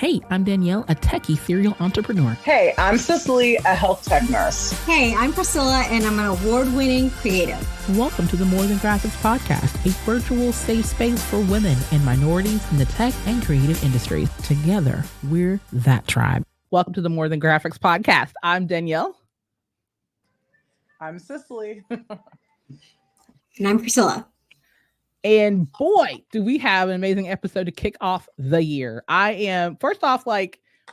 Hey, I'm Danielle, a techie serial entrepreneur. Hey, I'm Cicely, a health tech nurse. Hey, I'm Priscilla, and I'm an award-winning creative. Welcome to the More Than Graphics podcast, a virtual safe space for women and minorities in the tech and creative industries. Together, we're that tribe. Welcome to the More Than Graphics podcast. I'm Danielle. I'm Cicely. And I'm Priscilla. And boy, do we have an amazing episode to kick off the year. I am, first off,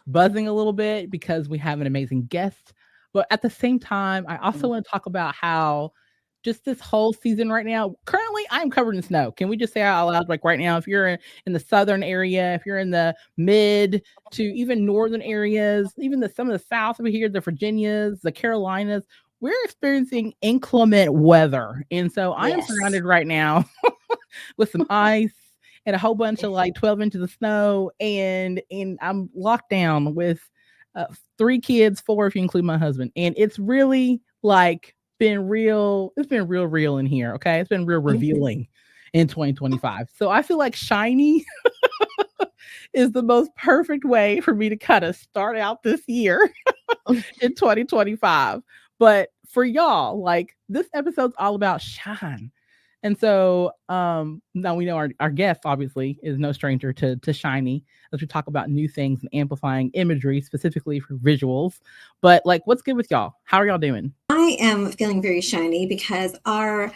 buzzing a little bit because we have an amazing guest. But at the same time, I also want to talk about how just this whole season right now, currently I'm covered in snow. Can we just say out loud, like right now, if you're in the southern area, if you're in the mid to even northern areas, even some of the south over here, the Virginias, the Carolinas, we're experiencing inclement weather. And so I am surrounded right now with some ice and a whole bunch of 12 inches of snow. And I'm locked down with 3 kids, 4 if you include my husband. And it's really been real. It's been real in here. Okay. It's been real revealing in 2025. So I feel like Shiny is the most perfect way for me to kind of start out this year in 2025. But for y'all, this episode's all about shine. And so now we know our guest obviously is no stranger to Shiny as we talk about new things and amplifying imagery specifically for visuals. But what's good with y'all? How are y'all doing? I am feeling very shiny because our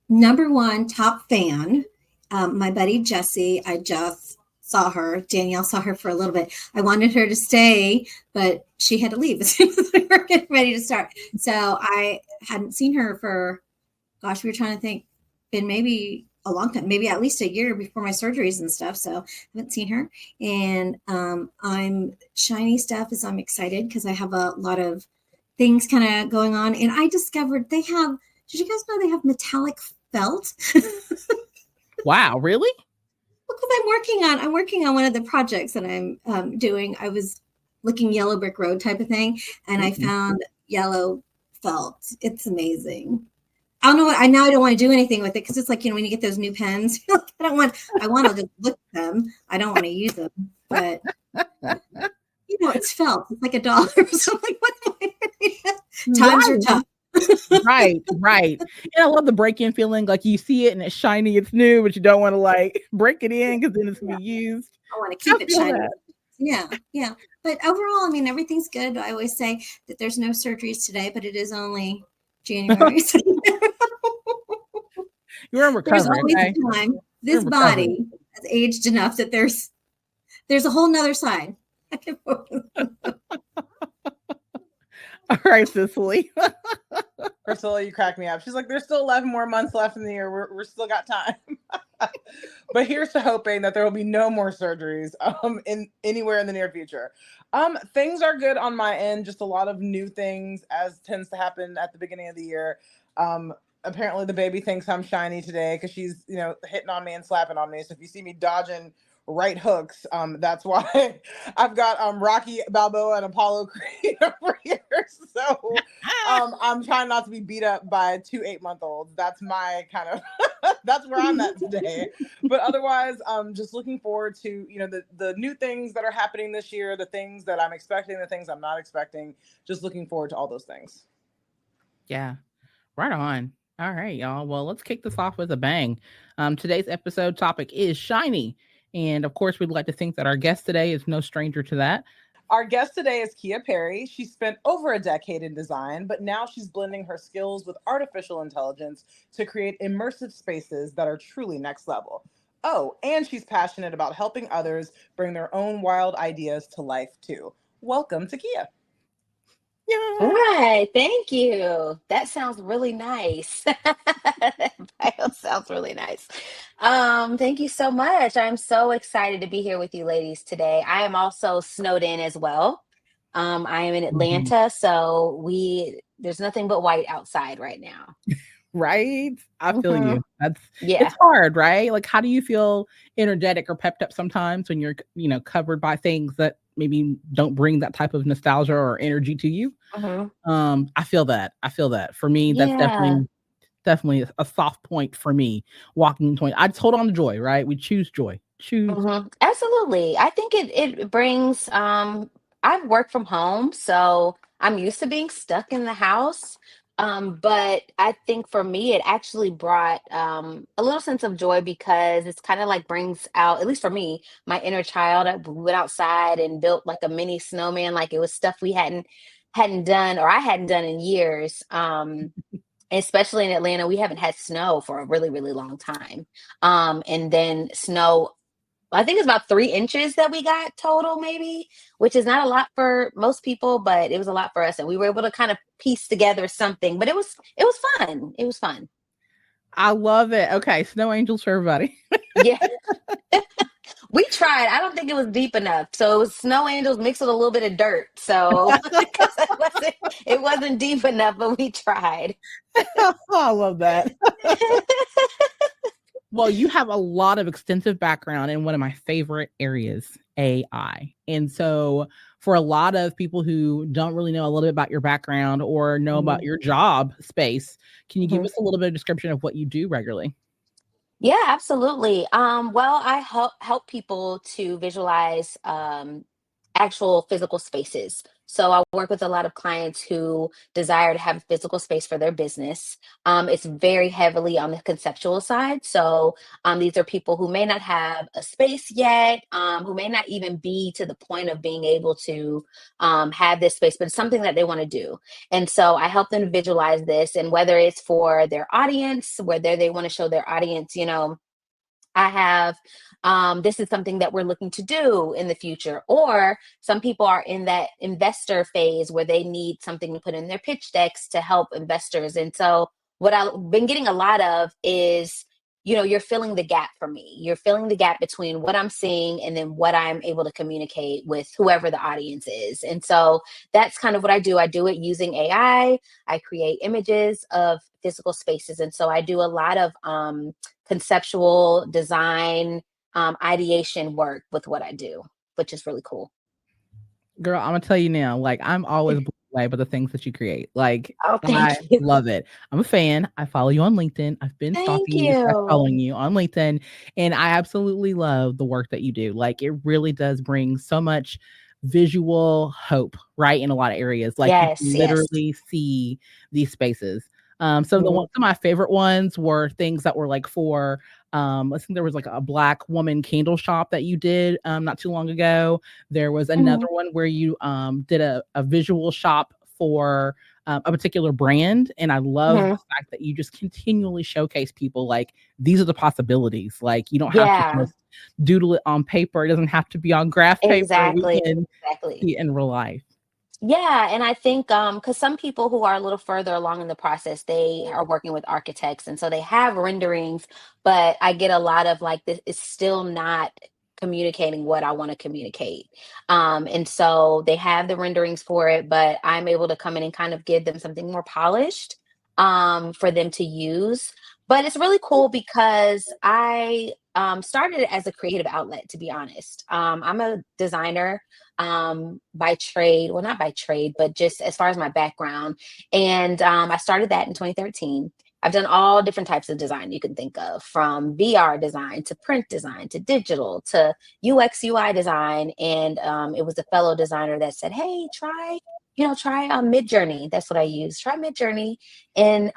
number one top fan, my buddy Jessie, I just saw her. Danielle saw her for a little bit. I wanted her to stay, but she had to leave as soon as we were getting ready to start. So I hadn't seen her for, gosh, we were trying to think, been maybe a long time, maybe at least a year before my surgeries and stuff. So I haven't seen her. And I'm shiny stuff is I'm excited because I have a lot of things kind of going on. And I discovered did you guys know they have metallic felt? Wow, really? Because I'm working on one of the projects that I'm doing. I was looking Yellow Brick Road type of thing, and I found yellow felt. It's amazing. I don't know what I don't want to do anything with it because it's when you get those new pens, I want to just look at them. I don't want to use them, but it's felt. It's like $1. So I'm like, what? Times are tough. Right. And I love the break-in feeling. You see it and it's shiny, it's new, but you don't want to break it in because then it's going to be used. I want to keep it shiny. That. Yeah. But overall, everything's good. I always say that there's no surgeries today, but it is only January. You're in recovery. There's always a time. This body has aged enough that there's a whole nother side. All right, Cicely. Priscilla, you crack me up. She's like, there's still 11 more months left in the year. We're still got time. But here's to hoping that there will be no more surgeries in anywhere in the near future. Things are good on my end. Just a lot of new things, as tends to happen at the beginning of the year. Apparently the baby thinks I'm shiny today because she's, hitting on me and slapping on me. So if you see me dodging right hooks, that's why. I've got Rocky Balboa and Apollo Creed over here. So I'm trying not to be beat up by 2 8-month-olds. That's my kind of that's where I'm at today. But otherwise, just looking forward to the new things that are happening this year, the things that I'm expecting, the things I'm not expecting. Just looking forward to all those things. Yeah, right on. All right, y'all. Well, let's kick this off with a bang. Today's episode topic is shiny. And of course, we'd like to think that our guest today is no stranger to that. Our guest today is Kia Perry. She spent over a decade in design, but now she's blending her skills with artificial intelligence to create immersive spaces that are truly next level. Oh, and she's passionate about helping others bring their own wild ideas to life too. Welcome to Kia. Yeah. All right, thank you. That sounds really nice. That bio sounds really nice. Thank you so much. I'm so excited to be here with you ladies today. I am also snowed in as well. I am in Atlanta, so there's nothing but white outside right now. Right? I feel you. It's hard, right? How do you feel energetic or pepped up sometimes when you're, covered by things that maybe don't bring that type of nostalgia or energy to you? I feel that. For me, that's definitely a soft point for me walking into it. I just hold on to joy, right? We choose joy. choose? Absolutely. I think it brings I've worked from home, so I'm used to being stuck in the house. But I think for me it actually brought a little sense of joy because it's kind of like brings out, at least for me, my inner child. I went outside and built like a mini snowman, like it was stuff we hadn't done, or I hadn't done in years. Especially in Atlanta, we haven't had snow for a really, really long time. And then snow, I think it's about 3 inches that we got total, maybe, which is not a lot for most people, but it was a lot for us, and we were able to kind of piece together something. But it was fun. It was fun. I love it. Okay, snow angels for everybody. Yeah, we tried. I don't think it was deep enough, so it was snow angels mixed with a little bit of dirt. So because it wasn't deep enough, but we tried. I love that. Well, you have a lot of extensive background in one of my favorite areas, AI. And so, for a lot of people who don't really know a little bit about your background or know about Mhm. your job space, can you give Mhm. us a little bit of description of what you do regularly? Yeah, absolutely. Well, I help people to visualize actual physical spaces. So I work with a lot of clients who desire to have a physical space for their business. It's very heavily on the conceptual side. So these are people who may not have a space yet, who may not even be to the point of being able to have this space, but it's something that they want to do. And so I help them visualize this, and whether it's for their audience, whether they want to show their audience, I have this is something that we're looking to do in the future. Or some people are in that investor phase where they need something to put in their pitch decks to help investors. And so what I've been getting a lot of is, you're filling the gap for me. You're filling the gap between what I'm seeing and then what I'm able to communicate with whoever the audience is. And so that's kind of what I do. I do it using AI. I create images of physical spaces. And so I do a lot of conceptual design, ideation work with what I do, which is really cool. Girl, I'm gonna tell you now, like I'm always blown away by the things that you create. Like Oh, thank I you. love it. I'm a fan. I follow you on LinkedIn. I've been Thank stalking you, following you. you on LinkedIn, and I absolutely love the work that you do. Like it really does bring so much visual hope, right? In a lot of areas. Like you Yes, can yes. literally see these spaces. Mhm. Some of my favorite ones were things that were like for I think there was like a black woman candle shop that you did not too long ago. There was another Mhm. one where you did a visual shop for a particular brand. And I love the Mhm. fact that you just continually showcase people like these are the possibilities. Like you don't have to Yeah, just doodle it on paper. It doesn't have to be on graph paper. We exactly. can Exactly. see it in real life. Yeah, and I think because some people who are a little further along in the process, they are working with architects, and so they have renderings, but I get a lot of like this is still not communicating what I want to communicate. And so they have the renderings for it, but I'm able to come in and kind of give them something more polished for them to use. But it's really cool because I started it as a creative outlet, to be honest. I'm a designer by trade. Well, not by trade, but just as far as my background. And I started that in 2013. I've done all different types of design you can think of, from VR design to print design to digital to UX UI design. And it was a fellow designer that said, "Hey, try Mid Journey." That's what I use. Try Mid Journey, and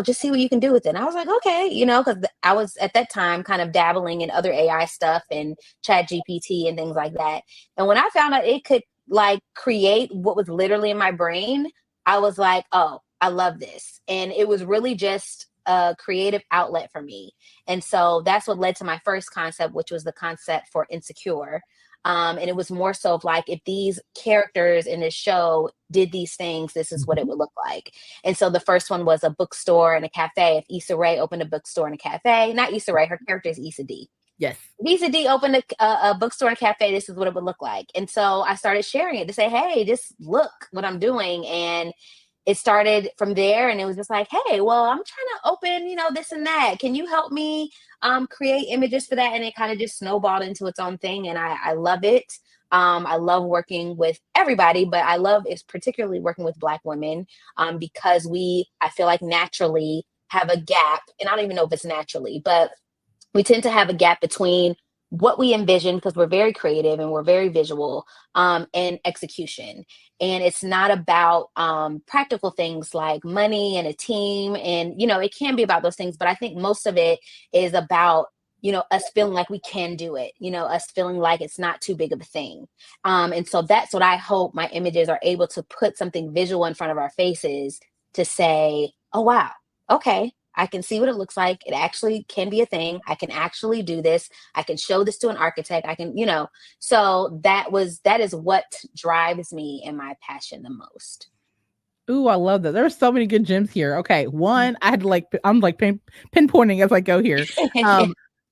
just see what you can do with it. And I was like, okay, because I was at that time kind of dabbling in other AI stuff and ChatGPT and things like that. And when I found out it could like create what was literally in my brain, I was like, oh, I love this. And it was really just a creative outlet for me. And so that's what led to my first concept, which was the concept for Insecure. And it was more so of like, if these characters in this show did these things, this is what it Mhm. would look like. And so the first one was a bookstore and a cafe. If Issa Rae opened a bookstore and a cafe, not Issa Rae, her character is Issa D. Yes. Visa D opened a bookstore and cafe. This is what it would look like. And so I started sharing it to say, hey, just look what I'm doing. And it started from there. And it was just like, hey, well, I'm trying to open, this and that. Can you help me create images for that? And it kind of just snowballed into its own thing. And I love it. I love working with everybody, but I love is particularly working with Black women because I feel like naturally have a gap. And I don't even know if it's naturally, but we tend to have a gap between what we envision, because we're very creative and we're very visual, and execution. And it's not about practical things like money and a team. And, it can be about those things, but I think most of it is about, us feeling like we can do it, us feeling like it's not too big of a thing. And so that's what I hope my images are able to put something visual in front of our faces to say, oh, wow, okay, I can see what it looks like. It actually can be a thing. I can actually do this. I can show this to an architect. I can, so that is what drives me and my passion the most. Ooh, I love that. There's so many good gems here. Okay, one, I'm like pinpointing as I go here.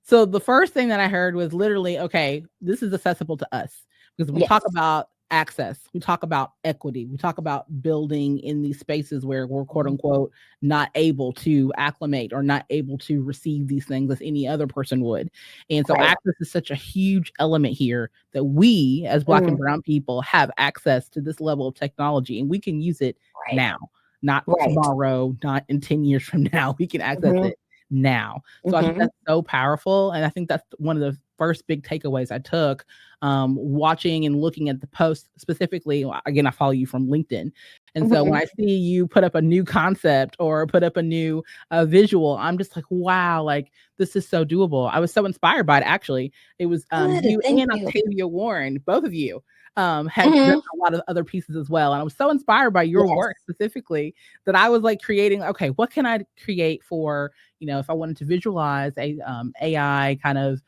So the first thing that I heard was literally, okay, this is accessible to us, because we talk about access, we talk about equity, we talk about building in these spaces where we're quote unquote not able to acclimate or not able to receive these things as any other person would. And so access is such a huge element here, that we as Black and brown people have access to this level of technology, and we can use it now, not tomorrow, not in 10 years from now. We can access it now. So I think that's so powerful. And I think that's one of the first big takeaways I took watching and looking at the post specifically. Again, I follow you from LinkedIn. And so when I see you put up a new concept or put up a new visual, I'm just like, wow, like this is so doable. I was so inspired by it. Actually, it was you and Octavia Warren, both of you had done a lot of other pieces as well. And I was so inspired by your work specifically that I was like creating, okay, what can I create for, if I wanted to visualize a AI kind of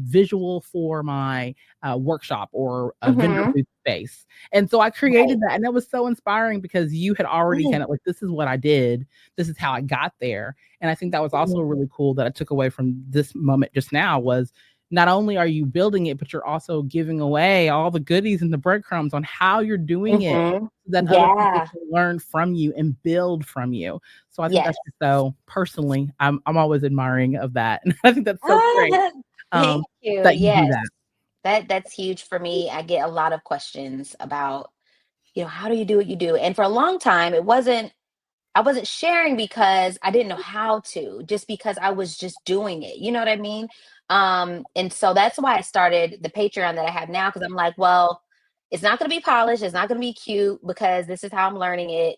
visual for my workshop or a vendor booth space. And so I created that, and that was so inspiring because you had already kind of like, this is what I did. This is how I got there. And I think that was also really cool that I took away from this moment just now was, not only are you building it, but you're also giving away all the goodies and the breadcrumbs on how you're doing it, so that other people can learn from you and build from you. So I think that's just so, personally, I'm always admiring of that. And I think that's so great. Thank you. That you do that. That's huge for me. I get a lot of questions about, how do you do what you do? And for a long time, I wasn't sharing because I didn't know how to, just because I was just doing it. You know what I mean? And so that's why I started the Patreon that I have now, because I'm like, well, it's not going to be polished. It's not going to be cute because this is how I'm learning it,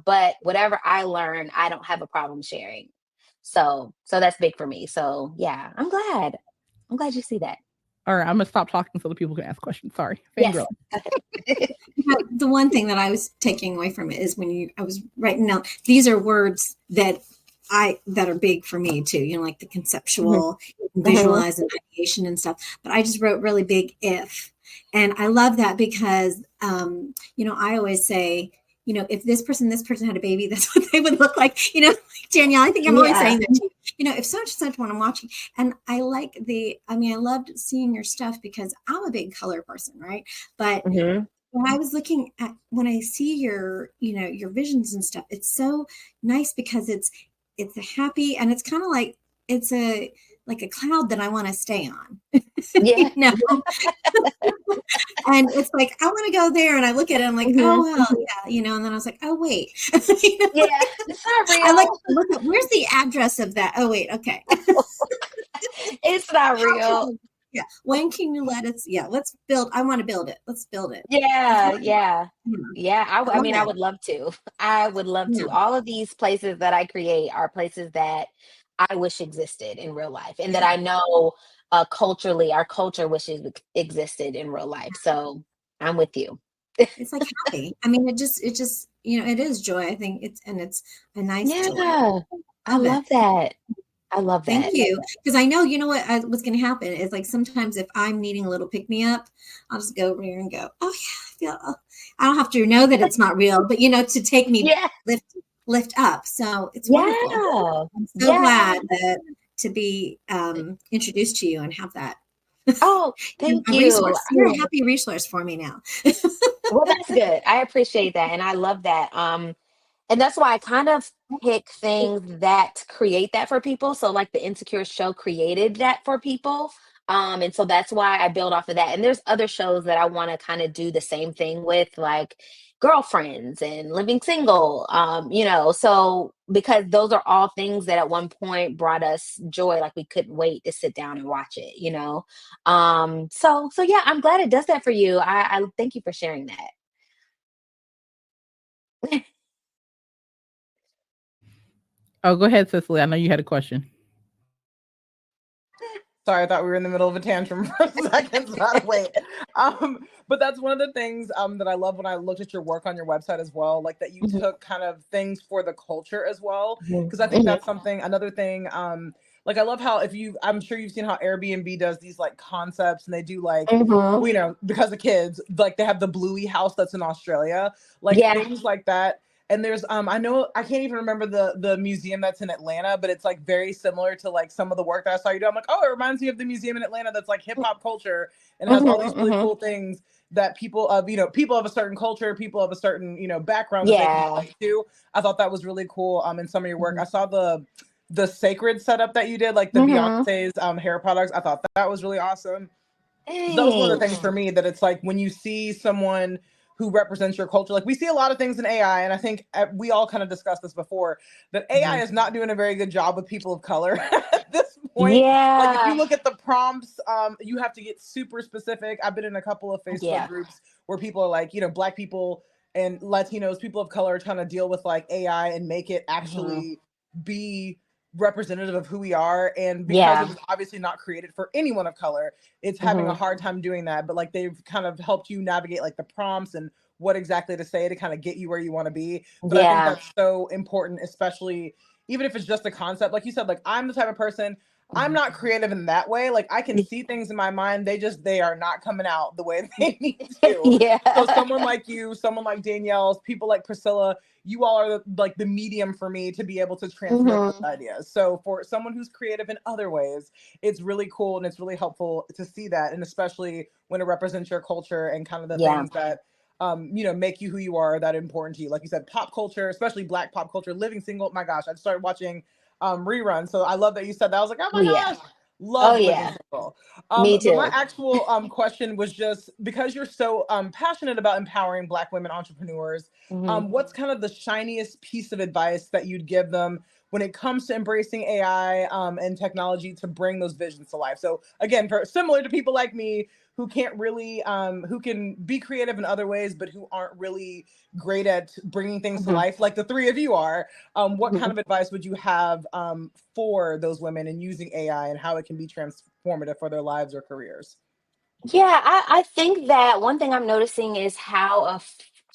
but whatever I learn, I don't have a problem sharing. So that's big for me. So yeah, I'm glad you see that. All right, I'm gonna stop talking so the people can ask questions. Sorry, yes. The one thing that I was taking away from it is when I was writing down, these are words that are big for me too. Like the conceptual, visualize, and ideation and stuff. But I just wrote really big if, and I love that because I always say, if this person had a baby, that's what they would look like. Danielle, I think I'm always saying that too. If such when I'm watching, and I loved seeing your stuff because I'm a big color person, right? But when I was looking at, when I see your visions and stuff, it's so nice because it's a happy, and it's kind of like, it's a cloud that I want to stay on. Yeah. And it's like, I want to go there, and I look at it, I'm like, oh well, yeah, and then I was like, oh wait. Yeah, it's not real. I like look at, where's the address of that? Oh wait, okay. It's not real. Yeah. When can you let us? Yeah, let's build. I want to build it. Let's build it. Yeah. I mean, I would love to. I would love to. All of these places that I create are places that I wish existed in real life, and that I know culturally, our culture wishes existed in real life. So I'm with you. It's like happy. I mean, it just, it is joy. I think it's a nice joy. I love that. I love that. Thank you. Because I know, what's going to happen is, like, sometimes if I'm needing a little pick me up, I'll just go over here and go, oh yeah, I don't have to know that it's not real, but to take me lift up. So it's wonderful. I'm so glad to be introduced to you and have that. Oh, thank you. Resource. You're a happy resource for me now. Well, that's good. I appreciate that. And I love that. And that's why I kind of pick things that create that for people. So like the Insecure show created that for people. And so that's why I build off of that. And there's other shows that I want to kind of do the same thing with, like Girlfriends and Living Single. So because those are all things that at one point brought us joy, like we couldn't wait to sit down and watch it. So yeah, I'm glad it does that for you. I thank you for sharing that. Oh, go ahead, Cicely. I know you had a question. Sorry, I thought we were in the middle of a tantrum for a second, so I had to wait. But that's one of the things that I love when I looked at your work on your website as well, like that you Mhm. took kind of things for the culture as well, Mhm. because I think Mhm. that's another thing. Like I love how I'm sure you've seen how Airbnb does these like concepts, and they do like, Mhm. because of kids, like they have the Bluey house that's in Australia, like Yeah. things like that. And there's I know I can't even remember the museum that's in Atlanta, but it's like very similar to like some of the work that I saw you do. I'm like, oh, it reminds me of the museum in Atlanta that's like hip hop culture and has all these Mhm. really Mhm. cool things that people of a certain culture, people of a certain background that they can Yeah. relate to. I thought that was really cool in some of your work. Mhm. I saw the sacred setup that you did, like the Mhm. Beyonce's hair products. I thought that was really awesome. So that was one of the things Thanks. for me, that it's like when you see someone who represents your culture, like we see a lot of things in AI, and I think we all kind of discussed this before, that AI Mhm. is not doing a very good job with people of color at this point. Like if you Yeah. look at the prompts, you have to get super specific. I've been in a couple of Facebook Yeah. groups where people are like, Black people and Latinos, people of color, are trying to deal with like AI and make it Mhm. actually be representative of who we are. And because it Yeah. was obviously not created for anyone of color, it's having a Mhm. hard time doing that. But like they've kind of helped you navigate like the prompts and what exactly to say to kind of get you where you want to be. But I think Yeah. that's so important, especially even if it's just a concept. Like you said, like I'm the type of person, I'm Mhm. not creative in that way. Like I can see things in my mind, they are not coming out the way they need to. So Yeah. someone like you, someone like Danielle's, people like Priscilla, you all are like the medium for me to be able to transmit those Mhm. ideas. So for someone who's creative in other ways, it's really cool and it's really helpful to see that, and especially when it represents your culture and kind of the Yeah. things that make you who you are, that important to you. Like you said, pop culture, especially Black pop culture. Living Single, my gosh, I started watching reruns, so I love that you said that. I was like, oh Oh my yeah. gosh, Oh loved Living yeah. Single. Me But my too. actual question was just because you're so passionate about empowering Black women entrepreneurs, Mhm. what's kind of the shiniest piece of advice that you'd give them when it comes to embracing AI and technology to bring those visions to life? So again, similar to people like me who can't really, who can be creative in other ways, but who aren't really great at bringing things to Mhm. life, like the three of you are. What kind Mhm. of advice would you have for those women in using AI and how it can be transformative for their lives or careers? Yeah, I think that one thing I'm noticing is how I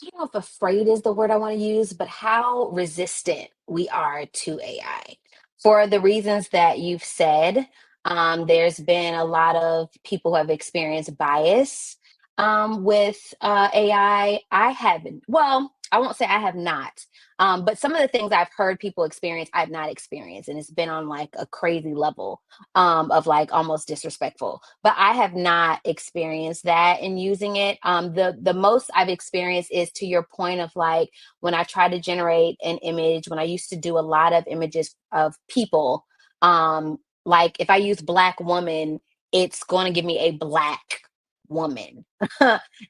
don't know if afraid is the word I want to use, but how resistant we are to AI. For the reasons that you've said, there's been a lot of people who have experienced bias with AI. I haven't. Well, I won't say I have not. But some of the things I've heard people experience, I've not experienced, and it's been on like a crazy level of like almost disrespectful. But I have not experienced that in using it. The most I've experienced is to your point of like when I try to generate an image, when I used to do a lot of images of people, like if I use Black woman, it's going to give me a Black woman.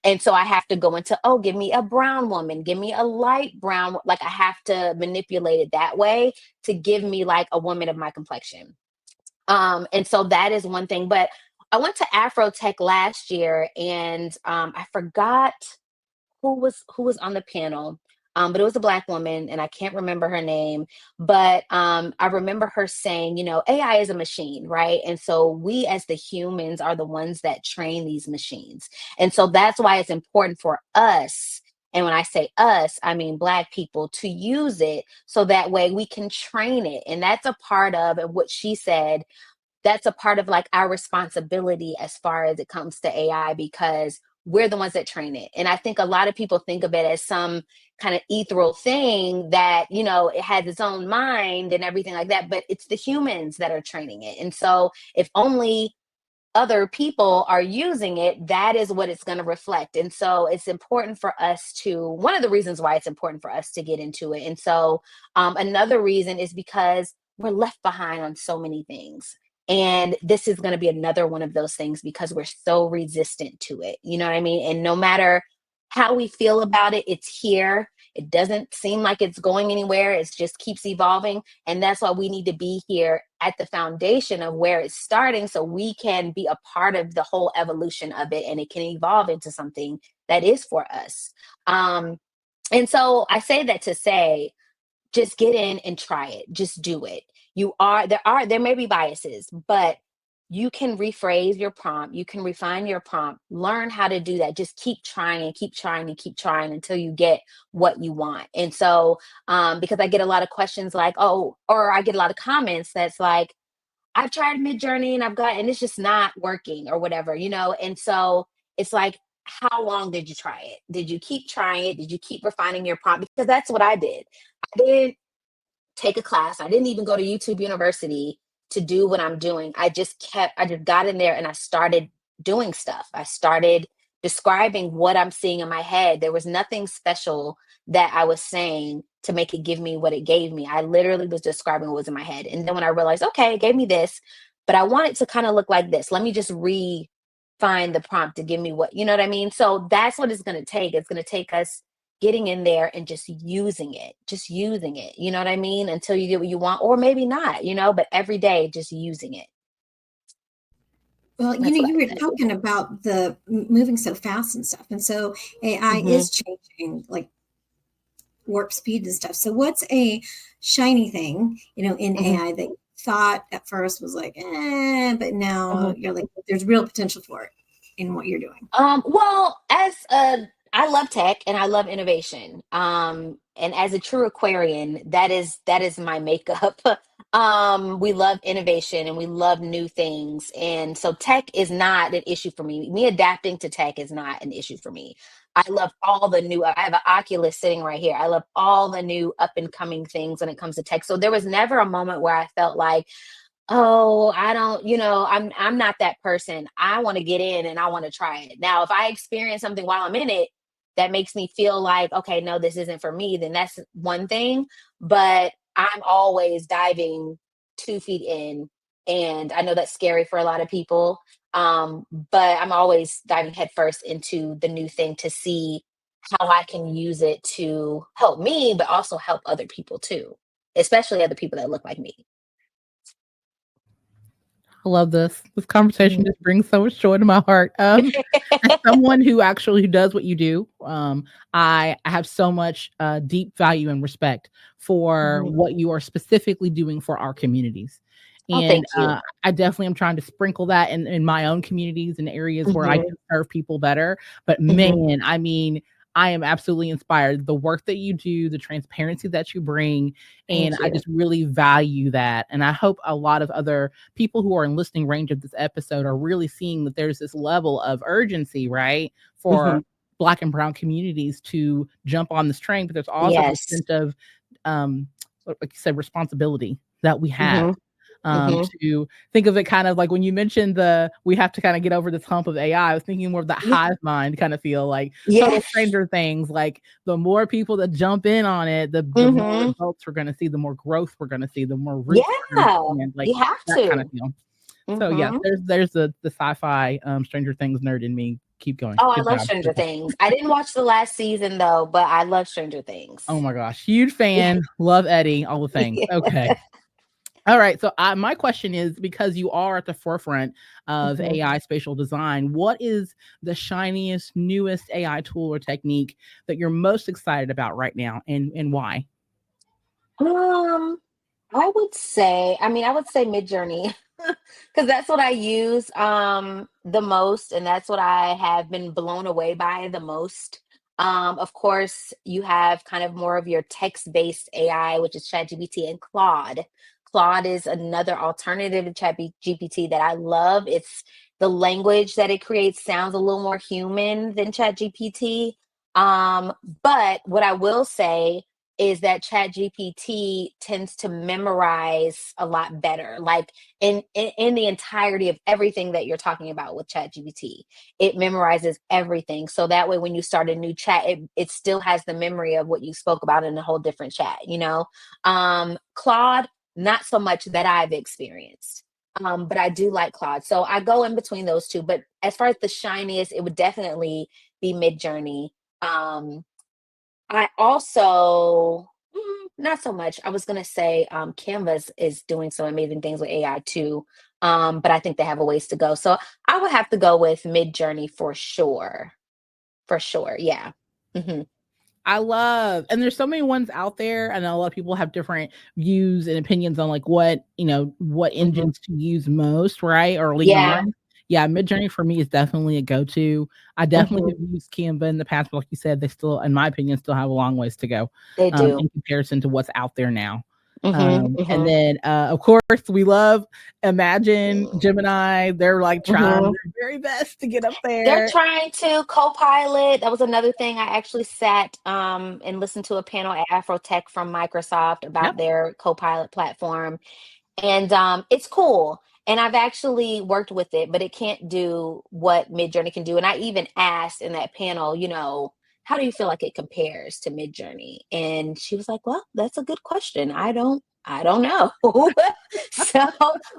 And so I have to go into, oh, give me a brown woman, give me a light brown. Like I have to manipulate it that way to give me like a woman of my complexion. And so that is one thing. But I went to Afro Tech last year, and I forgot who was on the panel. But it was a Black woman, and I can't remember her name. But I remember her saying, AI is a machine, right? And so we as the humans are the ones that train these machines. And so that's why it's important for us. And when I say us, I mean Black people to use it so that way we can train it. And that's a part of and what she said, that's a part of like our responsibility as far as it comes to AI because we're the ones that train it. And I think a lot of people think of it as some kind of ethereal thing that, it has its own mind and everything like that, but it's the humans that are training it. And so if only other people are using it, that is what it's going to reflect. And so it's important for us to, one of the reasons why it's important for us to get into it. And so another reason is because we're left behind on so many things. And this is going to be another one of those things because we're so resistant to it. You know what I mean? And no matter how we feel about it, it's here. It doesn't seem like it's going anywhere. It just keeps evolving. And that's why we need to be here at the foundation of where it's starting so we can be a part of the whole evolution of it and it can evolve into something that is for us. And so I say that to say, just get in and try it. Just do it. There may be biases, but you can rephrase your prompt. You can refine your prompt. Learn how to do that. Just keep trying and keep trying and keep trying until you get what you want. And so, because I get a lot of questions like, oh, or I get a lot of comments that's like, I've tried Midjourney and it's just not working or whatever, And so it's like, how long did you try it? Did you keep trying it? Did you keep refining your prompt? Because that's what I did. I didn't take a class. I didn't even go to YouTube University to do what I'm doing. I just got in there and I started doing stuff. I started describing what I'm seeing in my head. There was nothing special that I was saying to make it give me what it gave me. I literally was describing what was in my head. And then when I realized, okay, it gave me this, but I want it to kind of look like this. Let me just refine the prompt to give me what, you know what I mean? So that's what it's going to take. It's going to take us getting in there and just using it, you know what I mean? Until you get what you want, or maybe not, but every day just using it. Well, you were talking about the moving so fast and stuff. And so AI is changing like warp speed and stuff. So what's a shiny thing, in AI that you thought at first was like, but now you're like, there's real potential for it in what you're doing? Well, I love tech and I love innovation. And as a true Aquarian, that is my makeup. We love innovation and we love new things. And so tech is not an issue for me. Me adapting to tech is not an issue for me. I love all the new, I have an Oculus sitting right here. I love all the new up and coming things when it comes to tech. So there was never a moment where I felt like, oh, I don't, I'm not that person. I want to get in and I want to try it. Now, if I experience something while I'm in it that makes me feel like, okay, no, this isn't for me, then that's one thing. But I'm always diving 2 feet in. And I know that's scary for a lot of people. But I'm always diving headfirst into the new thing to see how I can use it to help me, but also help other people too, especially other people that look like me. I love this. This conversation just brings so much joy to my heart. As someone who does what you do, I have so much deep value and respect for what you are specifically doing for our communities. And thank you. I definitely am trying to sprinkle that in my own communities and areas where I can serve people better. But man, I mean, I am absolutely inspired. The work that you do, the transparency that you bring, and I just really value that. And I hope a lot of other people who are in listening range of this episode are really seeing that there's this level of urgency, right, for Black and Brown communities to jump on this train. But there's also this sense of, like you said, responsibility that we have. To think of it kind of like when you mentioned we have to kind of get over this hump of AI, I was thinking more of that hive mind kind of feel like total Stranger Things, like the more people that jump in on it, the more results we're going to see, the more growth we're going to see, the more roots like you have that kind of feel. So yeah, there's the sci-fi Stranger Things nerd in me. Keep going. Oh, I love Stranger Things. I didn't watch the last season though, but I love Stranger Things. Oh my gosh, huge fan. Love Eddie, all the things. Okay. All right. So my question is, because you are at the forefront of AI spatial design, what is the shiniest, newest AI tool or technique that you're most excited about right now, and why? I would say Midjourney because that's what I use the most, and that's what I have been blown away by the most. Of course, you have kind of more of your text-based AI, which is ChatGPT and Claude. Claude is another alternative to ChatGPT that I love. It's the language that it creates sounds a little more human than ChatGPT. But what I will say is that ChatGPT tends to memorize a lot better, like in the entirety of everything that you're talking about with ChatGPT. It memorizes everything. So that way, when you start a new chat, it still has the memory of what you spoke about in a whole different chat, Claude, not so much that I've experienced. But I do like Claude. So I go in between those two. But as far as the shiniest, it would definitely be Midjourney. I also not so much. I was gonna say Canvas is doing some amazing things with AI too. But I think they have a ways to go. So I would have to go with Midjourney for sure. For sure. Yeah. Hmm. I love, and there's so many ones out there. I know a lot of people have different views and opinions on like what, what Hmm. engines to use most, right? Or lean Yeah. on. Yeah, Midjourney for me is definitely a go-to. I definitely Hmm. have used Canva in the past, but like you said, they still, in my opinion, still have a long ways to go They do. in comparison to what's out there now. Hmm. And Hmm. then, of course, we love Imagine, Gemini. They're like trying Hmm. their very best to get up They're there. trying to co-pilot. That was another thing. I actually sat and listened to a panel at Afrotech from Microsoft about Yep. their co-pilot platform. And it's cool. And I've actually worked with it, but it can't do what Midjourney can do. And I even asked in that panel, how do you feel like it compares to Midjourney? And she was like, "Well, that's a good question. I don't know." So,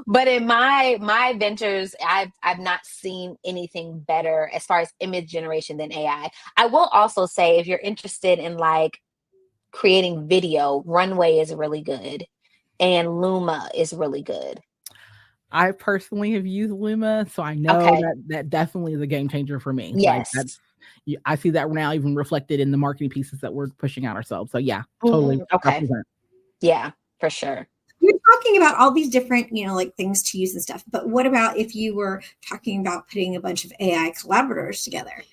but in my ventures, I've not seen anything better as far as image generation than AI. I will also say, if you're interested in like creating video, Runway is really good and Luma is really good. I personally have used Luma, so I know Okay. that definitely is a game changer for me. Like Yes. I see that now even reflected in the marketing pieces that we're pushing out ourselves. So yeah, totally Mhm. Okay. represent. Yeah, for sure. You're talking about all these different, like things to use and stuff. But what about if you were talking about putting a bunch of AI collaborators together?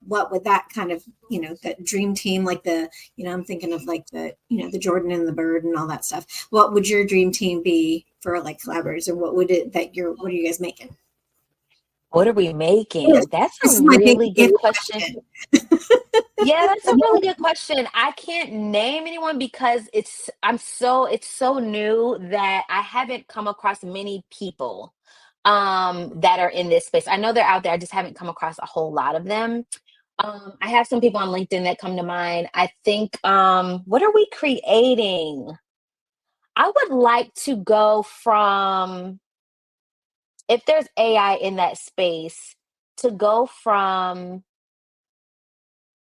What would that kind of, that dream team, like I'm thinking of like the Jordan and the Bird and all that stuff. What would your dream team be for like collaborators, or what would it what are you guys making? What are we making? That's a This is my big really good if question. question. Yeah, that's a really good question. I can't name anyone because it's so new that I haven't come across many people that are in this space. I know they're out there, I just haven't come across a whole lot of them. I have some people on LinkedIn that come to mind. I think what are we creating? I would like to go from, if there's AI in that space, to go from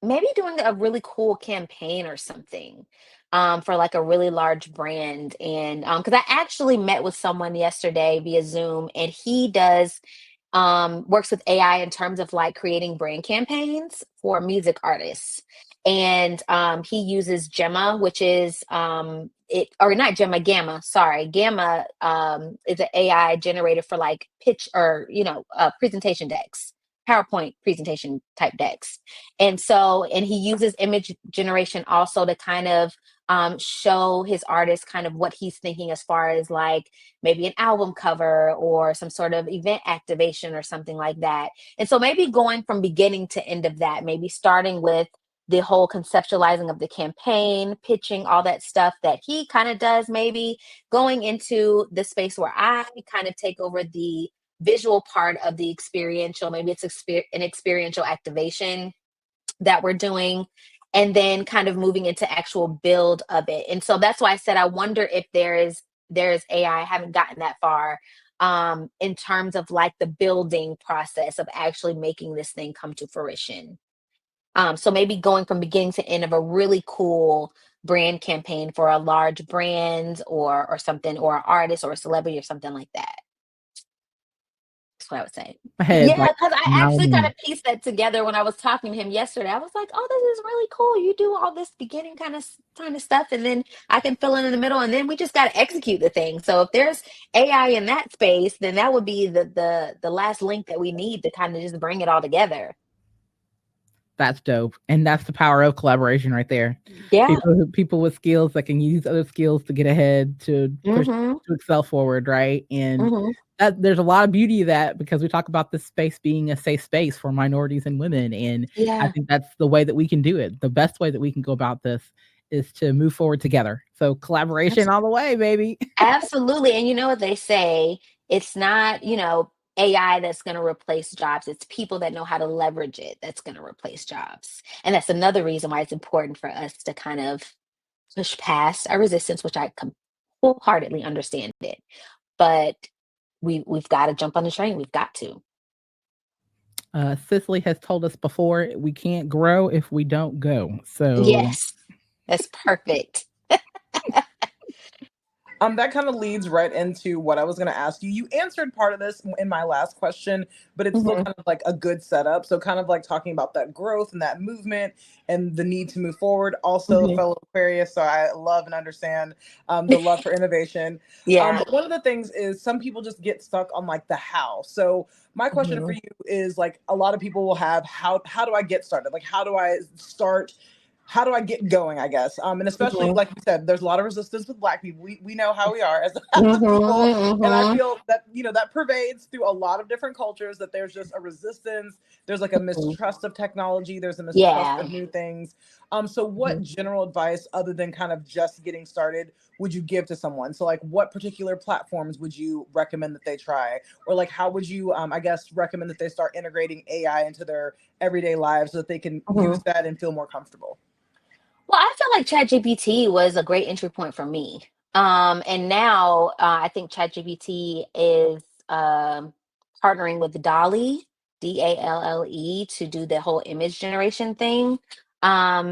maybe doing a really cool campaign or something for like a really large brand. And because I actually met with someone yesterday via Zoom, and he does works with AI in terms of like creating brand campaigns for music artists. And he uses Gemma, which is or not Gemma, Gamma. Sorry, Gamma is an AI generator for like pitch or presentation decks, PowerPoint presentation type decks. And he uses image generation also to kind of show his artist kind of what he's thinking as far as like maybe an album cover or some sort of event activation or something like that. And so maybe going from beginning to end of that, maybe starting with the whole conceptualizing of the campaign, pitching all that stuff that he kind of does, maybe going into the space where I kind of take over the visual part of the experiential, maybe it's an experiential activation that we're doing, and then kind of moving into actual build of it. And so that's why I said I wonder if there's AI. I haven't gotten that far in terms of like the building process of actually making this thing come to fruition. So maybe going from beginning to end of a really cool brand campaign for a large brand or something, or an artist or a celebrity or something like that. That's what I would say. My head's Yeah, like, because I now actually kind of pieced that together when I was talking to him yesterday. I was like, "Oh, this is really cool. You do all this beginning kind of stuff, and then I can fill in the middle, and then we just got to execute the thing." So if there's AI in that space, then that would be the last link that we need to kind of just bring it all together. that's dope. And that's the power of collaboration right there. Yeah. People with skills that can use other skills to get ahead, to push, Mhm. to excel forward, right? And Mhm. there's a lot of beauty of that, because we talk about this space being a safe space for minorities and women. And I Yeah. think that's the way that we can do it. The best way that we can go about this is to move forward together. So collaboration all the way, baby. Absolutely. And you know what they say? It's not, AI that's going to replace jobs. It's people that know how to leverage it that's going to replace jobs. And that's another reason why it's important for us to kind of push past our resistance, which I wholeheartedly understand it. But we've got to jump on the train. We've got to. Cicely has told us before we can't grow if we don't go. So Yes, that's perfect. That kind of leads right into what I was going to ask you. You answered part of this in my last question, but it's still Mm-hmm. kind of like a good setup. So kind of like talking about that growth and that movement and the need to move forward. Also, Mm-hmm. fellow Aquarius, so I love and understand the love for innovation. Yeah. But one of the things is some people just get stuck on like the how. So my question Mm-hmm. for you is like a lot of people will have how do I get started? Like how do I start? How do I get going, I guess? And especially, Mm-hmm. like you said, there's a lot of resistance with Black people. We know how we are as, as a people. And I Mm-hmm. feel that, that pervades through a lot of different cultures, that there's just a resistance. There's like a Mm-hmm. mistrust of technology. There's a mistrust Yeah. of new things. So Mm-hmm. what general advice, other than kind of just getting started, would you give to someone? So like what particular platforms would you recommend that they try? Or like how would you, I guess, recommend that they start integrating AI into their everyday lives so that they can use Mm-hmm. that and feel more comfortable? Well, I feel like ChatGPT was a great entry point for me. And now I think ChatGPT is partnering with Dolly, DALLE, to do the whole image generation thing.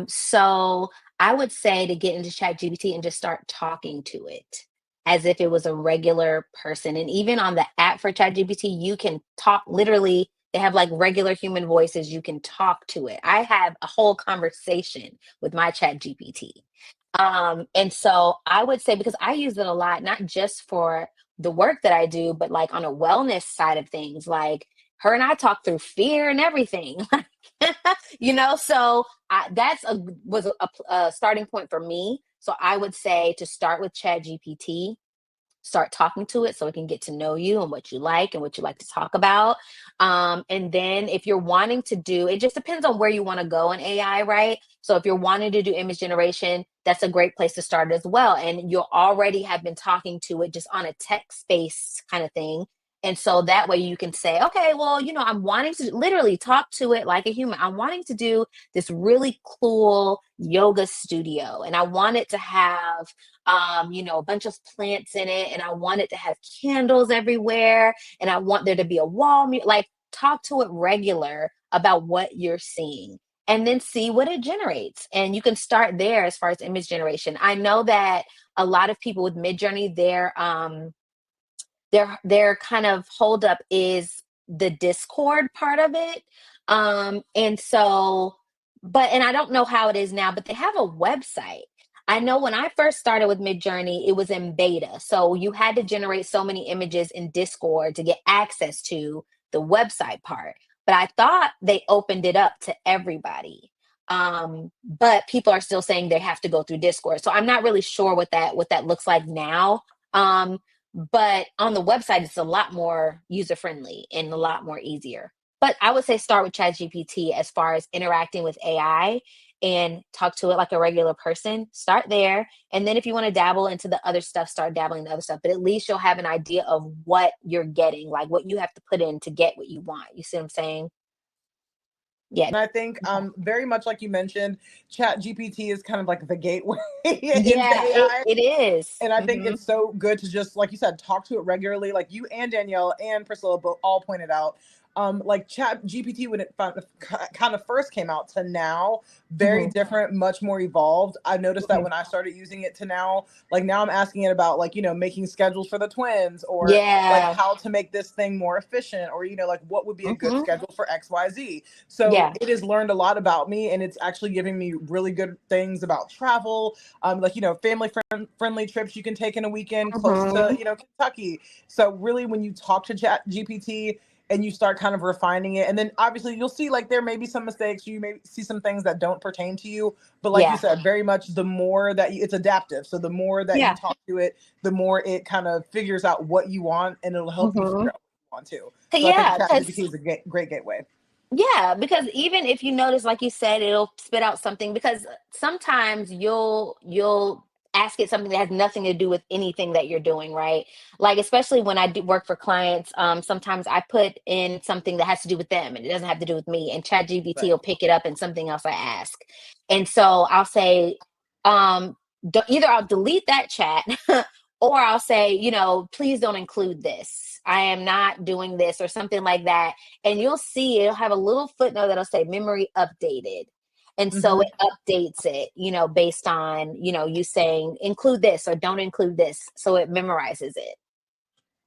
So I would say to get into ChatGPT and just start talking to it as if it was a regular person. And even on the app for ChatGPT, you can talk literally. They have like regular human voices. You can talk to it. I have a whole conversation with my ChatGPT. And so I would say, because I use it a lot, not just for the work that I do, but like on a wellness side of things, like her and I talk through fear and everything, so that's was a starting point for me. So I would say to start with ChatGPT, start talking to it so it can get to know you and what you like and what you like to talk about. And then if you're wanting to do, it just depends on where you want to go in AI, right? So if you're wanting to do image generation, that's a great place to start as well. And you'll already have been talking to it just on a text-based kind of thing. And so that way you can say, okay, well, I'm wanting to literally talk to it like a human. I'm wanting to do this really cool yoga studio, and I want it to have a bunch of plants in it, and I want it to have candles everywhere, and I want there to be a like talk to it regular about what you're seeing, and then see what it generates. And you can start there as far as image generation. I know that a lot of people with Midjourney, their kind of holdup is the Discord part of it. And so, and I don't know how it is now, but they have a website. I know when I first started with Midjourney, it was in beta. So you had to generate so many images in Discord to get access to the website part. But I thought they opened it up to everybody. But people are still saying they have to go through Discord. So I'm not really sure what that looks like now. But on the website, it's a lot more user friendly and a lot more easier. But I would say start with ChatGPT as far as interacting with AI and talk to it like a regular person. Start there. And then if you want to dabble into the other stuff, start dabbling in the other stuff. But at least you'll have an idea of what you're getting, like what you have to put in to get what you want. You see what I'm saying? Yeah. And I think very much like you mentioned, Chat GPT is kind of like the gateway into Yeah, AI. it is. And I think Mm-hmm. it's so good to just, like you said, talk to it regularly. Like you and Danielle and Priscilla all pointed out, like Chat GPT when it kind of first came out to now, very Mm-hmm. different, much more evolved. I noticed that when I started using it to now, like now I'm asking it about like, making schedules for the twins, or like Yeah. how to make this thing more efficient, or, like what would be a good Mm-hmm. schedule for XYZ. So Yeah. it has learned a lot about me, and it's actually giving me really good things about travel, like family friendly trips you can take in a weekend close to Mm-hmm. Kentucky. So really, when you talk to Chat GPT and you start kind of refining it, and then obviously you'll see like there may be some mistakes, you may see some things that don't pertain to you, but like you Yeah. said, very much the more that it's adaptive, so the more that you Yeah. talk to it, the more it kind of figures out what you want, and it'll help you Mm-hmm. figure out what you want to. So I think Yeah, Chat because GPT is a great gateway. yeah, because even if you notice, like you said, it'll spit out something, because sometimes you'll ask it something that has nothing to do with anything that you're doing, right? Like especially when I do work for clients, sometimes I put in something that has to do with them and it doesn't have to do with me, and ChatGPT Right. will pick it up in something else I ask. And so I'll say, either I'll delete that chat or I'll say, you know, please don't include this. I am not doing this, or something like that. And you'll see it'll have a little footnote that'll say memory updated. And so it updates it, you know, based on, you know, you saying include this or don't include this. So it memorizes it.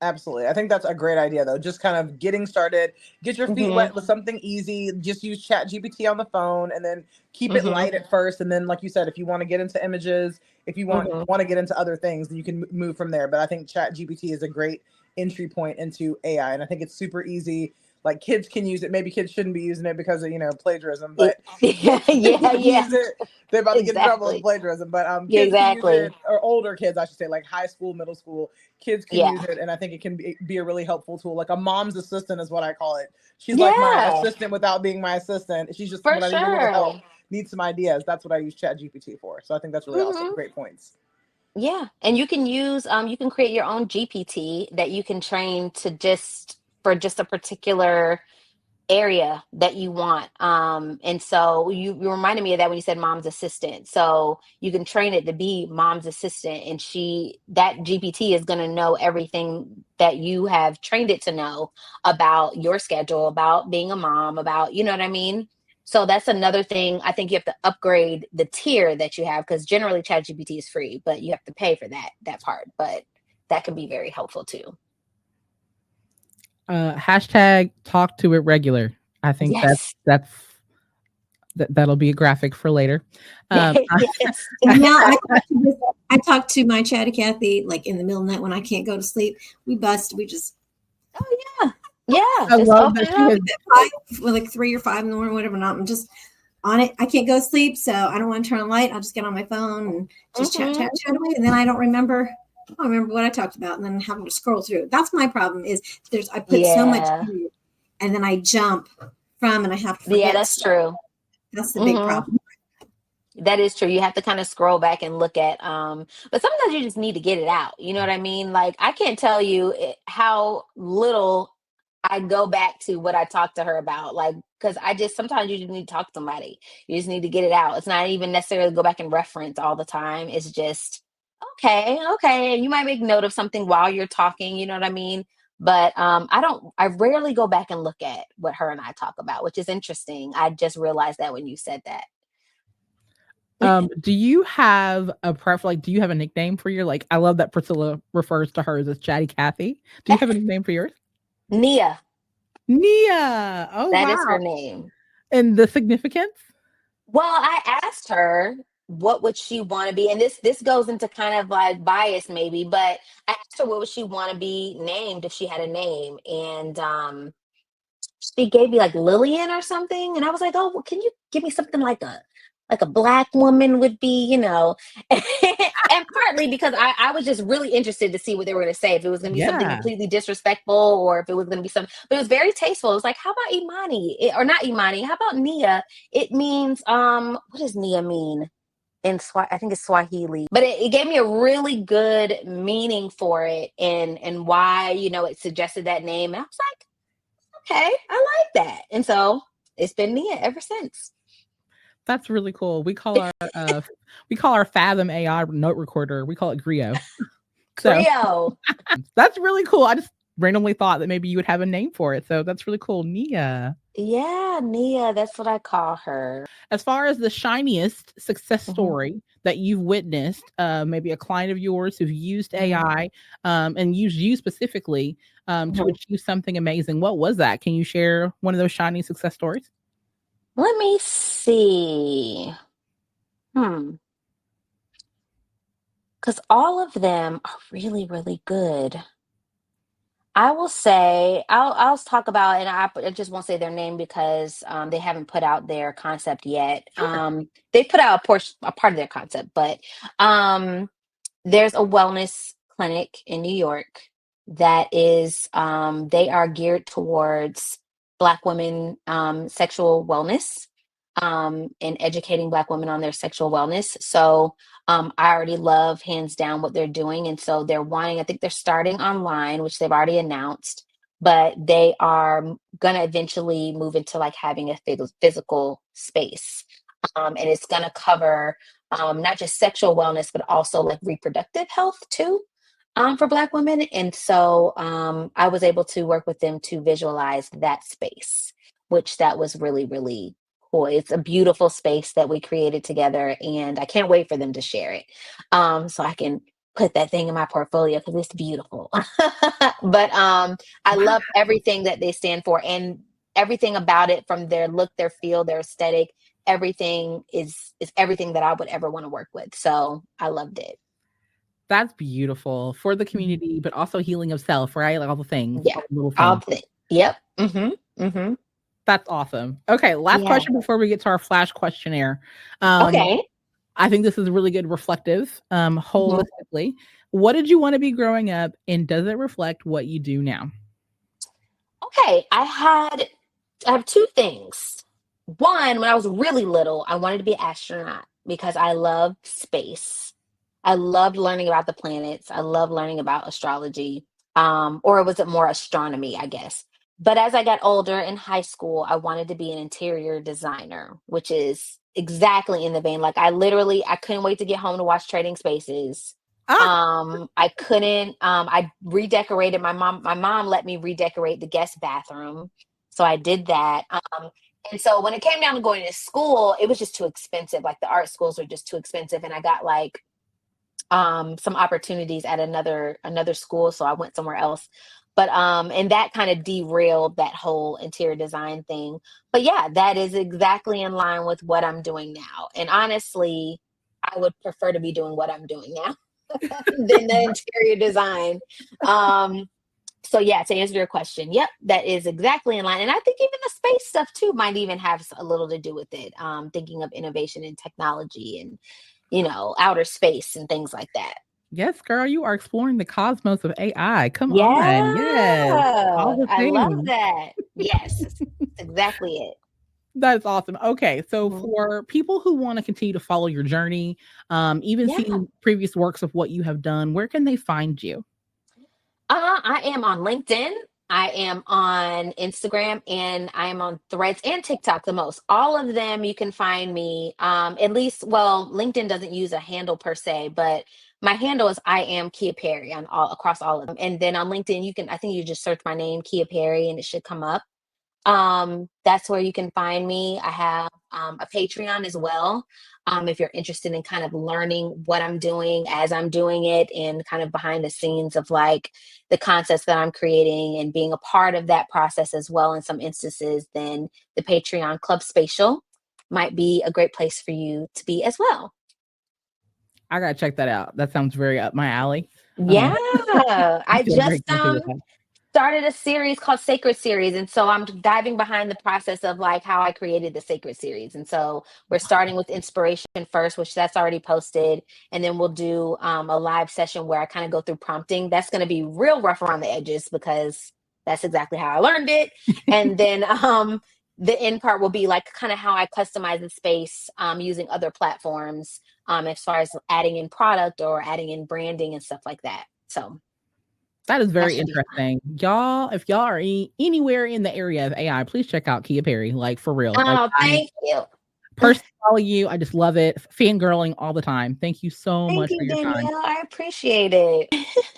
Absolutely. I think that's a great idea, though. Just kind of getting started, get your feet wet with something easy. Just use ChatGPT on the phone and then keep it light at first. And then, like you said, if you want to get into images, if you want to get into other things, then you can move from there. But I think ChatGPT is a great entry point into AI. And I think it's super easy. Like, kids can use it. Maybe kids shouldn't be using it because of, you know, plagiarism, but yeah, use it. They're about to get in trouble with exactly. plagiarism, but kids can use Exactly. it, or older kids, I should say, like high school, middle school kids can Yeah. use it, and I think it can be a really helpful tool. Like a mom's assistant is what I call it. She's like my assistant without being my assistant. She's just, For when I need a little help, sure. need some ideas, that's what I use ChatGPT for. So I think that's really awesome. Great points. Yeah, and you can use you can create your own GPT that you can train to just for just a particular area that you want. And so you reminded me of that when you said mom's assistant. So you can train it to be mom's assistant, and that GPT is going to know everything that you have trained it to know about your schedule, about being a mom, about, you know what I mean? So that's another thing. I think you have to upgrade the tier that you have, because generally ChatGPT is free, but you have to pay for that part. But that can be very helpful too. Hashtag talk to it regular. I think Yes. that'll be a graphic for later. Yes. Yeah, I talk to my chatty Cathy like in the middle of the night when I can't go to sleep. We just. Oh yeah, yeah. I Just love open that it she up. has Like 3 or 5 in the morning, whatever. Not, I'm just on it. I can't go to sleep, so I don't want to turn on the light. I'll just get on my phone and just chat away, and then I don't remember what I talked about, and then having to scroll through. That's my problem. Is I put so much in it, and then I jump from, and I have to forget. Yeah, that's true. That's the big problem. That is true. You have to kind of scroll back and look at but sometimes you just need to get it out. You know what I mean? Like, I can't tell you how little I go back to what I talked to her about. Like, because sometimes you just need to talk to somebody. You just need to get it out. It's not even necessarily go back and reference all the time. It's just okay. And you might make note of something while you're talking, you know what I mean? But I rarely go back and look at what her and I talk about, which is interesting. I just realized that when you said that. Do you have a like, do you have a nickname for your, like, I love that Priscilla refers to hers as Chatty Cathy. Do you have a nickname for yours? Nia. Oh, that wow. is her name. And the significance? Well, I asked her what would she want to be, and this goes into kind of like bias maybe, but I asked her what would she want to be named if she had a name, and she gave me like Lillian or something, and I was like, oh, well, can you give me something like a black woman would be, you know? And partly because I was just really interested to see what they were going to say, if it was going to be something completely disrespectful, or if it was going to be something, but it was very tasteful. It was like, how about Imani? Or not Imani, how about Nia? It means, what does Nia mean? I think it's Swahili, but it gave me a really good meaning for it, and why, you know, it suggested that name. And I was like, okay, I like that. And so it's been Nia ever since. That's really cool. We call our Fathom AI note recorder, we call it Griot. Griot. That's really cool. I just randomly thought that maybe you would have a name for it. So that's really cool. Nia. Yeah, Nia, that's what I call her. As far as the shiniest success story that you've witnessed, maybe a client of yours who's used AI and used you specifically to achieve something amazing, what was that? Can you share one of those shiny success stories? Let me see. Because all of them are really, really good. I will say, I'll talk about, and I just won't say their name because they haven't put out their concept yet. They put out a part of their concept, but there's a wellness clinic in New York that is, they are geared towards Black women sexual wellness, and educating Black women on their sexual wellness. So I already love hands down what they're doing. And so I think they're starting online, which they've already announced, but they are going to eventually move into like having a physical space. And it's going to cover not just sexual wellness, but also like reproductive health too. for Black women. And so I was able to work with them to visualize that space, which that was really, really cool. It's a beautiful space that we created together, and I can't wait for them to share it, so I can put that thing in my portfolio because it's beautiful. But I Wow. love everything that they stand for, and everything about it, from their look, their feel, their aesthetic. Everything is everything that I would ever want to work with. So I loved it. That's beautiful for the Mhm. community, but also healing of self, right? Like all the things, Yeah. all the little All things. the Yep. Mm-hmm. That's awesome. Okay, last Yeah. question before we get to our flash questionnaire. Um, Okay. I think this is really good reflective, Mhm. holistically. What did you want to be growing up, and does it reflect what you do now? Okay. I have two things. One, when I was really little, I wanted to be an astronaut because I love space. I loved learning about the planets. I love learning about astrology. Or was it more astronomy, I guess. But as I got older in high school, I wanted to be an interior designer, which is exactly in the vein. Like I couldn't wait to get home to watch Trading Spaces. Ah, I couldn't, I redecorated my mom let me redecorate the guest bathroom. So I did that. And so when it came down to going to school, it was just too expensive. Like the art schools were just too expensive. And I got like some opportunities at another school, so I went somewhere else. But and that kind of derailed that whole interior design thing. But yeah, that is exactly in line with what I'm doing now. And honestly, I would prefer to be doing what I'm doing now than the interior design. Um so yeah, to answer your question, yep, that is exactly in line. And I think even the space stuff too might even have a little to do with it. Thinking of innovation and technology and, outer space and things like that. yes, girl, you are exploring the cosmos of AI. Come on, yes, all Yeah, the I love things. that. Yes, that's exactly it. That's awesome. Okay, so Mhm. for people who want to continue to follow your journey, even Yeah. see previous works of what you have done, where can they find you? I am on LinkedIn. I am on Instagram, and I am on Threads and TikTok the most. All of them you can find me. At least, well, LinkedIn doesn't use a handle per se, but my handle is I am Kia Perry on all across all of them. And then on LinkedIn, I think you just search my name, Kia Perry, and it should come up. That's where you can find me. I have a Patreon as well. If you're interested in kind of learning what I'm doing as I'm doing it, and kind of behind the scenes of like the concepts that I'm creating and being a part of that process as well in some instances, then the Patreon Club Spatial might be a great place for you to be as well. I gotta check that out. That sounds very up my alley. Yeah, I I feel very just guilty with that. started a series called Sacred Series. And so I'm diving behind the process of like how I created the Sacred Series. And so we're starting with inspiration first, which that's already posted. And then we'll do a live session where I kind of go through prompting. That's going to be real rough around the edges because that's exactly how I learned it. And then the end part will be like kind of how I customize the space using other platforms as far as adding in product or adding in branding and stuff like that. So That is that very should be fun. interesting. Y'all, if y'all are anywhere in the area of AI, please check out Kia Perry. Like for real. Like Oh, I thank you. personally follow you. I just love it. Fangirling all the time. Thank you so Thank much for you, your time. Danielle. I appreciate it.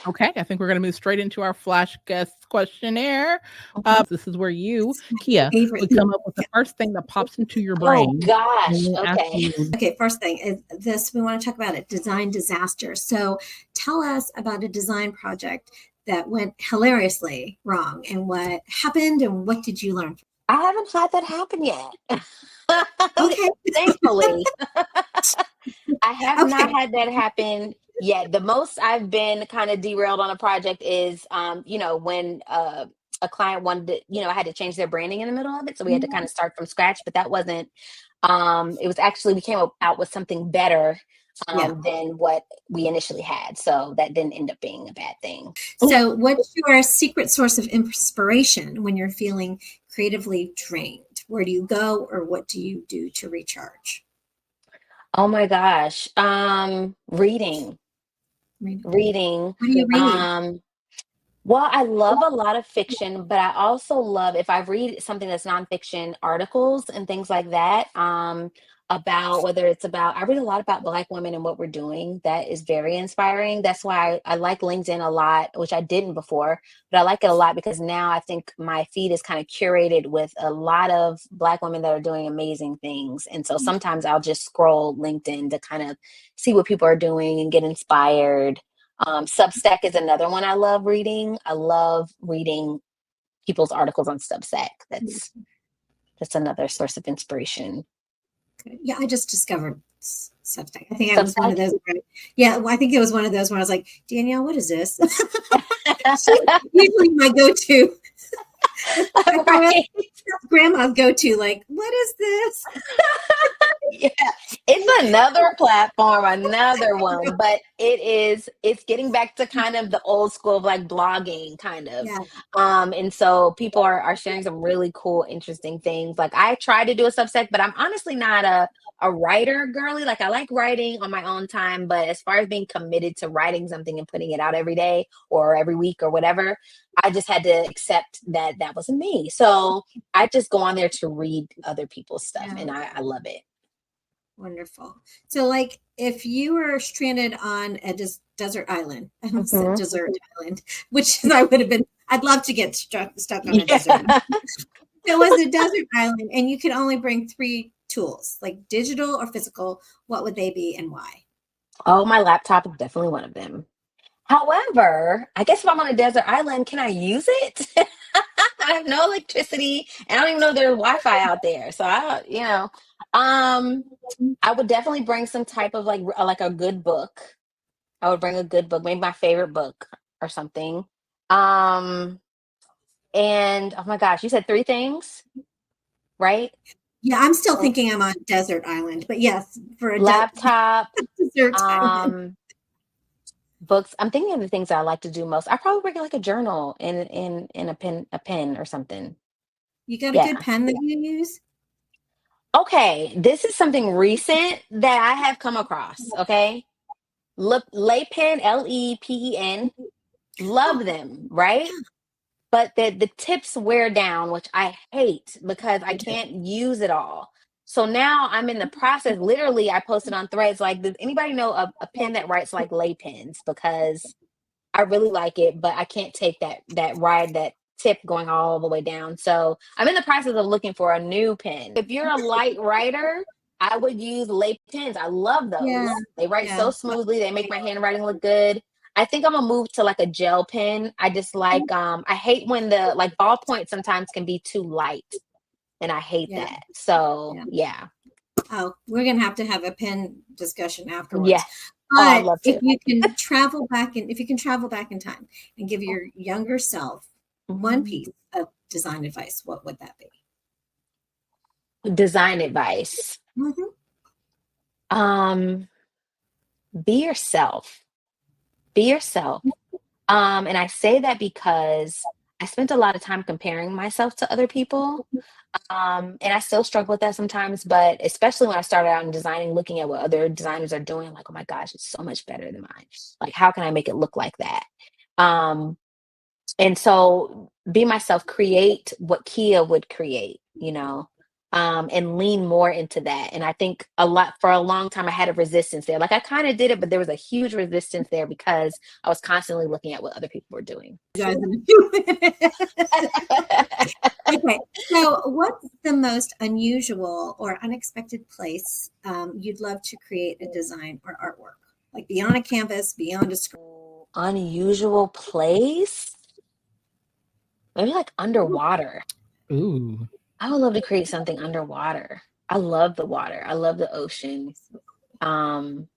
Okay, I think we're gonna move straight into our flash guest questionnaire. This is where you, It's my Kia, favorite. would come up with the first thing that pops into your Oh brain. And gosh. we'll ask Okay. you. Okay, first thing is this, we want to talk about a design disaster. So tell us about a design project that went hilariously wrong and what happened and what did you learn? I haven't had that happen yet. Okay. Thankfully. I have not Okay. had that happen yet. The most I've been kind of derailed on a project is when a client wanted to, I had to change their branding in the middle of it. So we had to kind of start from scratch, but that wasn't it was actually we came out with something better Yeah. than what we initially had. So that didn't end up being a bad thing. So what's your secret source of inspiration when you're feeling creatively drained? Where do you go or what do you do to recharge? Oh my gosh. Reading. Reading. Reading. What are you reading? Um Well, I love a lot of fiction, but I also love if I read something that's nonfiction, articles and things like that. About whether it's about, I read a lot about Black women and what we're doing. That is very inspiring. That's why I like LinkedIn a lot, which I didn't before, but I like it a lot because now I think my feed is kind of curated with a lot of Black women that are doing amazing things. And so sometimes I'll just scroll LinkedIn to kind of see what people are doing and get inspired. Substack is another one I love reading. I love reading people's articles on Substack. That's another source of inspiration. Yeah, I just discovered Substack. I think I was Substack? one of those. Yeah, well, I think it was one of those where I was like, Danielle, what is this? Usually my go-to. Right. Grandma's go-to, like, what is this? Yeah, it's another platform, another one, but it's getting back to kind of the old school of like blogging kind of. Yeah. And so people are sharing some really cool, interesting things. Like I try to do a Substack, but I'm honestly not a writer girly. Like I like writing on my own time, but as far as being committed to writing something and putting it out every day or every week or whatever, I just had to accept that that wasn't me. So I just go on there to read other people's stuff, Yeah. and I love it. Wonderful. So, like, if you were stranded on a desert island, I almost said Mhm. desert island, which is, I would have been, I'd love to get stuck on a desert Yeah. island. If it was a desert island and you could only bring 3 tools, like digital or physical, what would they be and why? Oh, my laptop is definitely one of them. However, I guess if I'm on a desert island, can I use it? I have no electricity, and I don't even know if there's Wi-Fi out there. So um, I would definitely bring some type of like a good book. I would bring a good book, maybe my favorite book or something. Um, and oh my gosh, you said 3 things, right? Yeah, I'm still So thinking I'm on desert island, but yes, for a laptop, desert island. um, books. I'm thinking of the things that I like to do most. I probably bring like a journal and a pen or something. You got a Yeah. good pen that you use? Okay, this is something recent that I have come across. Okay, look, Pen, LEPEN, Oh, love them, right? But the tips wear down, which I hate because I I do. can't use it all. So now I'm in the process. Literally, I posted on Threads like, does anybody know a pen that writes like Pens? Because I really like it, but I can't take that ride, that tip going all the way down. So I'm in the process of looking for a new pen. If you're a light writer, I would use Lay pens. I love Yeah, those. They write yeah. so smoothly. They make my handwriting look good. I think I'm gonna move to like a gel pen. I just like I hate when the like ballpoint sometimes can be too light, and I hate Yeah, that. So yeah. yeah. Oh, we're gonna have to have a pen discussion afterwards. Yes. Oh, I'd But love if to. you can travel back if you can travel back in time and give your younger self one Mhm. piece of design advice, what would that be? Design advice. Mhm. Um, be yourself. Be yourself. And I say that because I spent a lot of time comparing myself to other people. And I still struggle with that sometimes, but especially when I started out in designing, looking at what other designers are doing, like, oh my gosh, it's so much better than mine. Like, how can I make it look like that? Um, and so be myself, create what Kia would create, and lean more into that. And I think for a long time I had a resistance there. Like I kind of did it, but there was a huge resistance there because I was constantly looking at what other people were doing. You guys Okay, so what's the most unusual or unexpected place you'd love to create a design or artwork? Like beyond a canvas, beyond a screen? Unusual place? Maybe like underwater. Ooh. I would love to create something underwater. I love the water. I love the ocean. Um,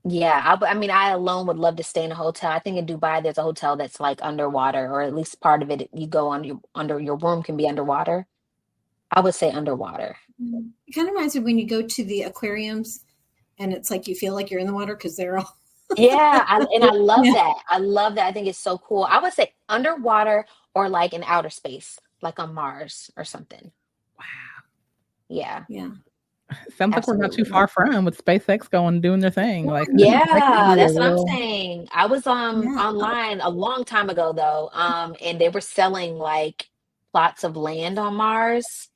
yeah, I mean, I alone would love to stay in a hotel. I think in Dubai, there's a hotel that's like underwater, or at least part of it. You go under your room can be underwater. I would say underwater. It kind of reminds me when you go to the aquariums and it's like you feel like you're in the water because they're all Yeah, and I love yeah, that. I love that. I think it's so cool. I would say underwater or like in outer space, like on Mars or something. Wow. Yeah. yeah. sounds like we're not too Absolutely. far from with SpaceX going and doing their thing. Like, Yeah, that could be a that's what I'm real. saying. I was Yeah. online a long time ago though, and they were selling like plots of land on Mars,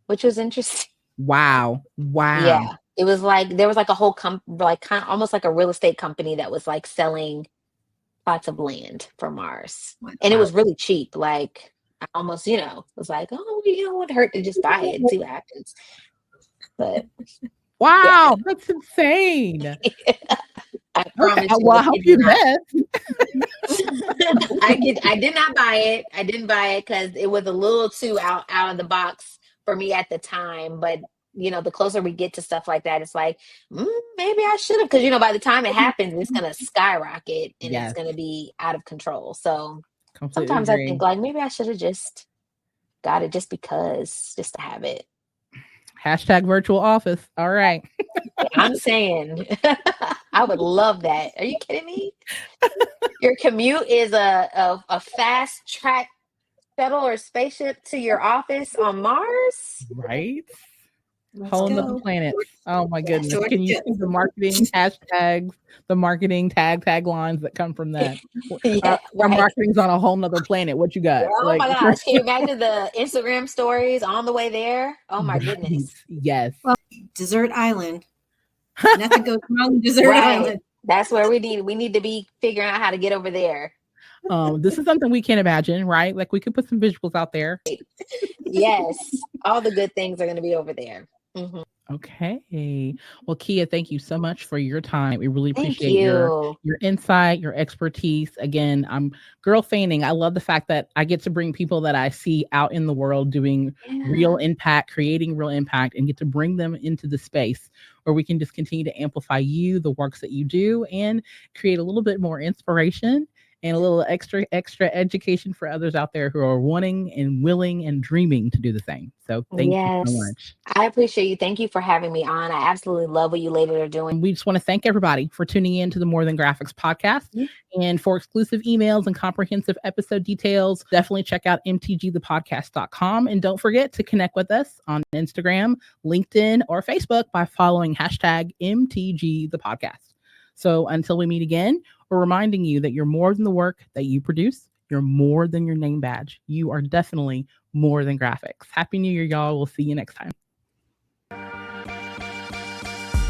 which was interesting. Wow. Wow. Yeah, it was like there was like a whole like kind of almost like a real estate company that was like selling plots of land for Mars, and it Wow. was really cheap. Like I almost, was like, oh, it would hurt to just buy it and see what happens. But yeah, Wow. That's insane. I Okay. promise you, Well, I I hope kid you you not. bet. I did not buy it. I didn't buy it because it was a little too out of the box for me at the time. But the closer we get to stuff like that, it's like maybe I should have, because by the time it happens, it's gonna skyrocket and it's Yes. gonna be out of control. So Completely sometimes I agree. think like maybe I should have just got it just to have it. Hashtag virtual office. All right. I'm saying I would love that. Are you kidding me? Your commute is a fast track shuttle or spaceship to your office on Mars? Right. Let's Whole go. nother planet. Oh my goodness. George Can you see Jetson. the marketing hashtags, the marketing taglines that come from that? Yeah, Our right. marketing's on a whole nother planet. What you got? Oh Like, my gosh. Can you imagine the Instagram stories on the way there? Oh my right. goodness. Yes. Desert Island. Nothing goes wrong in Desert Right. Island. That's where we need to be figuring out how to get over there. This is something we can't imagine, right? Like we could put some visuals out there. Yes. All the good things are going to be over there. Mm-hmm. Okay. Well, Kia, thank you so much for your time. We really Thank appreciate your you. insight, your expertise. Again, I'm girl feigning. I love the fact that I get to bring people that I see out in the world doing real Yeah. impact, creating real impact, and get to bring them into the space where we can just continue to amplify you, the works that you do, and create a little bit more inspiration and a little extra education for others out there who are wanting and willing and dreaming to do the same. So thank you so Yes. much. I appreciate you. Thank you for having me on. I absolutely love what you ladies are doing. We just want to thank everybody for tuning in to the More Than Graphics podcast. Yeah. And for exclusive emails and comprehensive episode details, definitely check out mtgthepodcast.com. And don't forget to connect with us on Instagram, LinkedIn, or Facebook by following hashtag MTGThePodcast. So until we meet again, we're reminding you that you're more than the work that you produce. You're more than your name badge. You are definitely more than graphics. Happy New Year, y'all. We'll see you next time.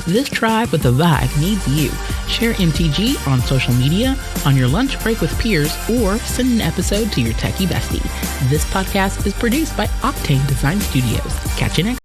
This tribe with a vibe needs you. Share MTG on social media, on your lunch break with peers, or send an episode to your techie bestie. This podcast is produced by Octane Design Studios. Catch you next.